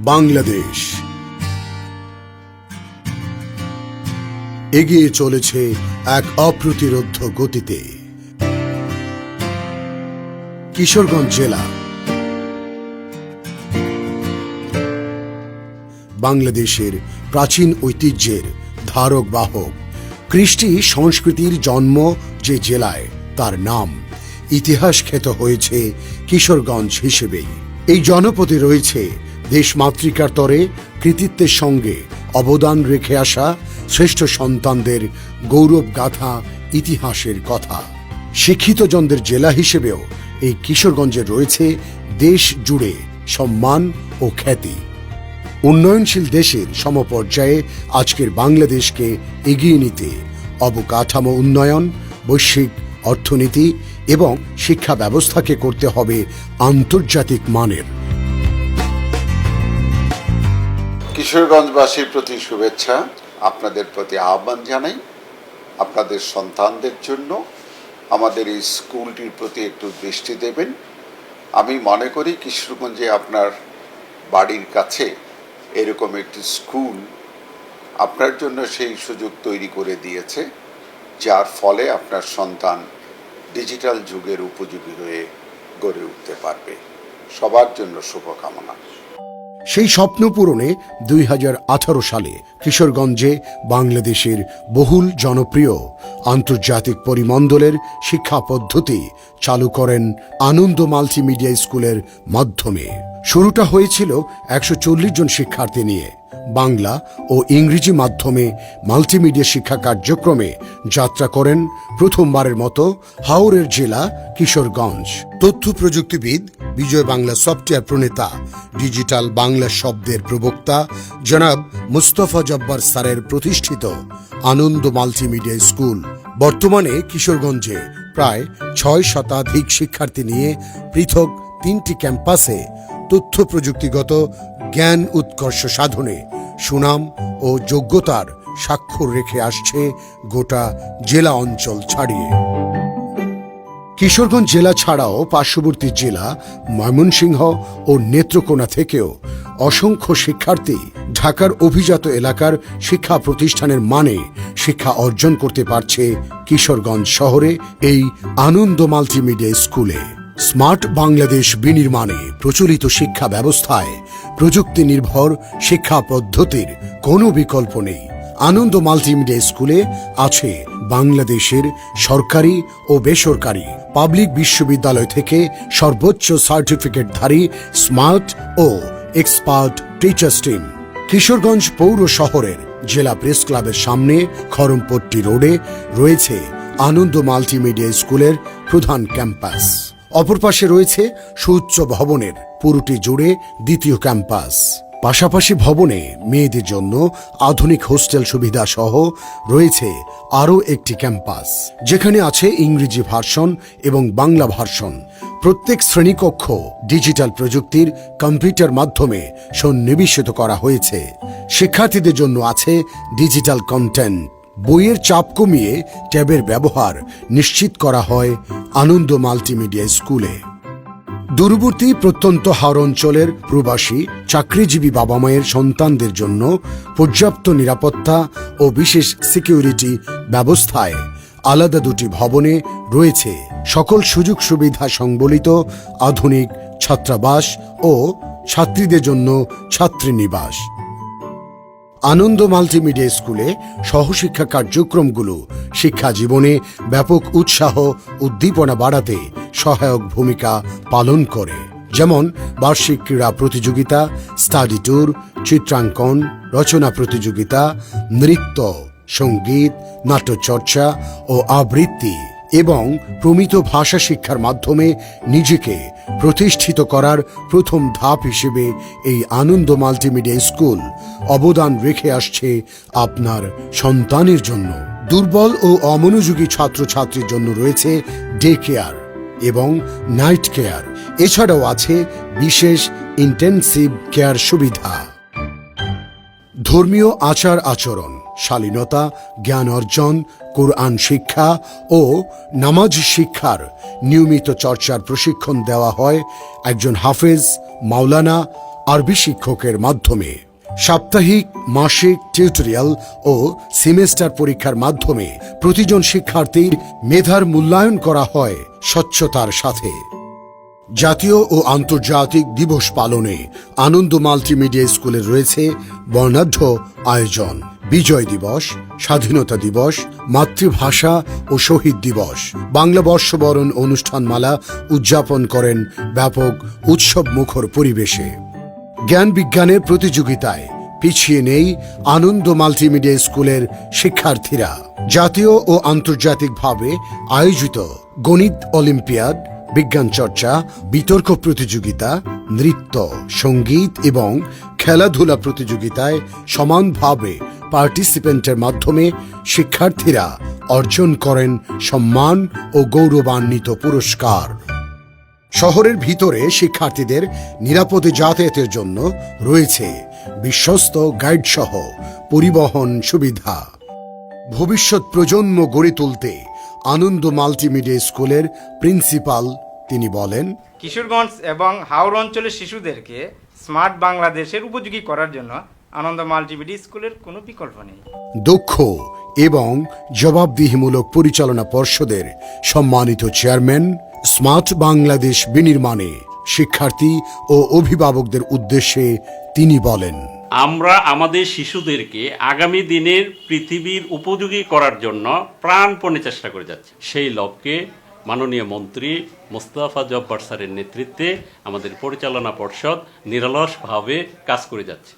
বাংলাদেশ এগিয়ে চলেছে এক অপ্রতিরোধ্য গতিতে। কিশোরগঞ্জ জেলা বাংলাদেশের প্রাচীন ঐতিহ্যের ধারক বাহক। কৃষ্টি সংস্কৃতির জন্ম যে জেলায়, তার নাম ইতিহাস খ্যাত হয়েছে কিশোরগঞ্জ হিসেবেই। এই জনপদে রয়েছে দেশমাতৃকার তরে কৃতিত্বের সঙ্গে অবদান রেখে আসা শ্রেষ্ঠ সন্তানদের গৌরব গাথা ইতিহাসের কথা। শিক্ষিত জনদের জেলা হিসেবেও এই কিশোরগঞ্জে রয়েছে দেশ জুড়ে সম্মান ও খ্যাতি। উন্নয়নশীল দেশের সমপর্যায়ে আজকের বাংলাদেশকে এগিয়ে নিতে অবকাঠামো উন্নয়ন, বৈশ্বিক অর্থনীতি এবং শিক্ষা ব্যবস্থাকে করতে হবে আন্তর্জাতিক মানের। কিশোরগঞ্জবাসীর প্রতি শুভেচ্ছা, আপনাদের প্রতি আহ্বান জানাই আপনাদের সন্তানদের জন্য আমাদের এই স্কুলটির প্রতি একটু দৃষ্টি দেবেন। আমি মনে করি কিশোরগঞ্জে আপনার বাড়ির কাছে এরকম একটি স্কুল আপনার জন্য সেই সুযোগ তৈরি করে দিয়েছে, যার ফলে আপনার সন্তান ডিজিটাল যুগের উপযোগী হয়ে গড়ে উঠতে পারবে। সবার জন্য শুভকামনা। সেই স্বপ্ন পূরণে 2018 সালে কিশোরগঞ্জে বাংলাদেশের বহুল জনপ্রিয় আন্তর্জাতিক পরিমণ্ডলের শিক্ষা পদ্ধতি চালু করেন আনন্দ মাল্টিমিডিয়া স্কুলের মাধ্যমে। শুরুটা হয়েছিল 140 জন শিক্ষার্থী নিয়ে। বাংলা ও ইংরেজি মাধ্যমে মাল্টিমিডিয়া শিক্ষা কার্যক্রমে যাত্রা করেন প্রথমবারের মতো হাওরের জেলা কিশোরগঞ্জ। তথ্য প্রযুক্তিবিদ, বিজয় বাংলা সফটওয়্যার প্রণেতা, ডিজিটাল বাংলা শব্দের প্রবক্তা জনাব মুস্তফা জব্বার স্যারের প্রতিষ্ঠিত আনন্দ মাল্টিমিডিয়া স্কুল বর্তমানে কিশোরগঞ্জে প্রায় 6 শতাধিক শিক্ষার্থী নিয়ে পৃথক 3টি ক্যাম্পাসে তথ্য প্রযুক্তিগত জ্ঞান উৎকর্ষ সাধনে সুনাম ও যোগ্যতার স্বাক্ষর রেখে আসছে গোটা জেলা অঞ্চল ছাড়িয়ে। কিশোরগঞ্জ জেলা ছাড়াও পার্শ্ববর্তী জেলা ময়মনসিংহ ও নেত্রকোনা থেকেও অসংখ্য শিক্ষার্থী ঢাকার অভিজাত এলাকার শিক্ষা প্রতিষ্ঠানের মানে শিক্ষা অর্জন করতে পারছে কিশোরগঞ্জ শহরে এই আনন্দ মাল্টিমিডিয়া স্কুলে। স্মার্ট বাংলাদেশ বিনির্মাণে প্রচলিত শিক্ষা ব্যবস্থায় প্রযুক্তি নির্ভর শিক্ষা পদ্ধতির কোনো বিকল্প নেই। আনন্দ মাল্টিমিডিয়া স্কুলে আছে বাংলাদেশের সরকারি ও বেসরকারি পাবলিক বিশ্ববিদ্যালয় থেকে সর্বোচ্চ সার্টিফিকেটধারী স্মার্ট ও এক্সপার্ট টিচার্স টিম। কিশোরগঞ্জ পৌর শহরের জেলা প্রেস ক্লাবের সামনে খরমপট্টি রোডে রয়েছে আনন্দ মাল্টিমিডিয়া স্কুলের প্রধান ক্যাম্পাস। অপর পাশে রয়েছে সুউচ্চ ভবনের পুরোটি জুড়ে দ্বিতীয় ক্যাম্পাস। পাশাপাশি ভবনে মেয়েদের জন্য আধুনিক হোস্টেল সুবিধা সহ রয়েছে আরও একটি ক্যাম্পাস, যেখানে আছে ইংরেজি ভার্সন এবং বাংলা ভার্সন। প্রত্যেক শ্রেণীকক্ষ ডিজিটাল প্রযুক্তির কম্পিউটার মাধ্যমে সন্নিবেশিত করা হয়েছে। শিক্ষার্থীদের জন্য আছে ডিজিটাল কন্টেন্ট। বইয়ের চাপ কমিয়ে ট্যাবের ব্যবহার নিশ্চিত করা হয় আনন্দ মাল্টিমিডিয়া স্কুলে। দূরবর্তী প্রত্যন্ত হাওর অঞ্চলের প্রবাসী চাকরিজীবী বাবা মায়ের সন্তানদের জন্য পর্যাপ্ত নিরাপত্তা ও বিশেষ সিকিউরিটি ব্যবস্থায় আলাদা 2টি ভবনে রয়েছে সকল সুযোগ সুবিধা সংবলিত আধুনিক ছাত্রাবাস ও ছাত্রীদের জন্য ছাত্রীনিবাস। আনন্দ মাল্টিমিডিয়া স্কুলে সহশিক্ষা কার্যক্রমগুলো শিক্ষা জীবনে ব্যাপক উৎসাহ উদ্দীপনা বাড়াতে সহায়ক ভূমিকা পালন করে, যেমন বার্ষিক ক্রীড়া প্রতিযোগিতা, স্টাডি ট্যুর, চিত্রাঙ্কন, রচনা প্রতিযোগিতা, নৃত্য, সঙ্গীত, নাট্যচর্চা ও আবৃত্তি এবং প্রমিত ভাষা শিক্ষার মাধ্যমে নিজেকে প্রতিষ্ঠিত করার প্রথম ধাপ হিসেবে এই আনন্দ মাল্টিমিডিয়া স্কুল অবদান রেখে আসছে আপনার সন্তানের জন্য। দুর্বল ও অমনোযোগী ছাত্রছাত্রীর জন্য রয়েছে ডে কেয়ার এবং নাইট কেয়ার। এছাড়াও আছে বিশেষ ইন্টেনসিভ কেয়ার সুবিধা। ধর্মীয় আচার আচরণ, শালীনতা, জ্ঞান অর্জন, কোরআন শিক্ষা ও নামাজ শিক্ষার নিয়মিত চর্চার প্রশিক্ষণ দেওয়া হয় একজন হাফেজ, মাওলানা, আরবি শিক্ষকের মাধ্যমে। সাপ্তাহিক, মাসিক টিউটোরিয়াল ও সেমেস্টার পরীক্ষার মাধ্যমে প্রতিজন শিক্ষার্থীর মেধার মূল্যায়ন করা হয় স্বচ্ছতার সাথে। জাতীয় ও আন্তর্জাতিক দিবস পালনে আনন্দ মাল্টিমিডিয়া স্কুলে রয়েছে বর্ণাঢ্য আয়োজন। বিজয় দিবস, স্বাধীনতা দিবস, মাতৃভাষা ও শহীদ দিবস, বাংলা বর্ষবরণ অনুষ্ঠানমালা উদযাপন করেন ব্যাপক উৎসব মুখর পরিবেশে। জ্ঞান বিজ্ঞানের প্রতিযোগিতায় পিছিয়ে নেই আনন্দ মাল্টিমিডিয়া স্কুলের শিক্ষার্থীরা। জাতীয় ও আন্তর্জাতিকভাবে আয়োজিত গণিত অলিম্পিয়াড, বিজ্ঞান চর্চা, বিতর্ক প্রতিযোগিতা, নৃত্য, সঙ্গীত এবং খেলাধুলা প্রতিযোগিতায় সমানভাবে পার্টিসিপেন্টের মাধ্যমে শিক্ষার্থীরা অর্জন করেন সম্মান ও গৌরবান্বিত পুরস্কার। শহরের ভিতরে শিক্ষার্থীদের নিরাপদে যাতায়াতের জন্য রয়েছে বিশ্বস্ত গাইড সহ পরিবহন সুবিধা। ভবিষ্যৎ প্রজন্ম গড়ে তুলতে আনন্দ মাল্টিমিডিয়া স্কুলের প্রিন্সিপাল তিনি বলেন, কিশোরগঞ্জ এবং হাওড় অঞ্চলের শিশুদেরকে স্মার্ট বাংলাদেশের উপযোগী করার জন্য আনন্দ মাল্টিমিডিয়া স্কুলের কোনো বিকল্প নেই। দক্ষ এবং জবাবদিহিমূলক পরিচালনা পর্ষদের সম্মানিত চেয়ারম্যান স্মার্ট বাংলাদেশ বিনির্মাণে শিক্ষার্থী ও অভিভাবকদের উদ্দেশ্যে তিনি বলেন, আমরা আমাদের শিশুদেরকে আগামী দিনের পৃথিবীর উপযোগী করার জন্য প্রাণপণে চেষ্টা করে যাচ্ছি। সেই লক্ষ্যে মাননীয় মন্ত্রী মোস্তফা জব্বার স্যারের নেতৃত্বে আমাদের পরিচালনা পর্ষদ নিরলসভাবে কাজ করে যাচ্ছে।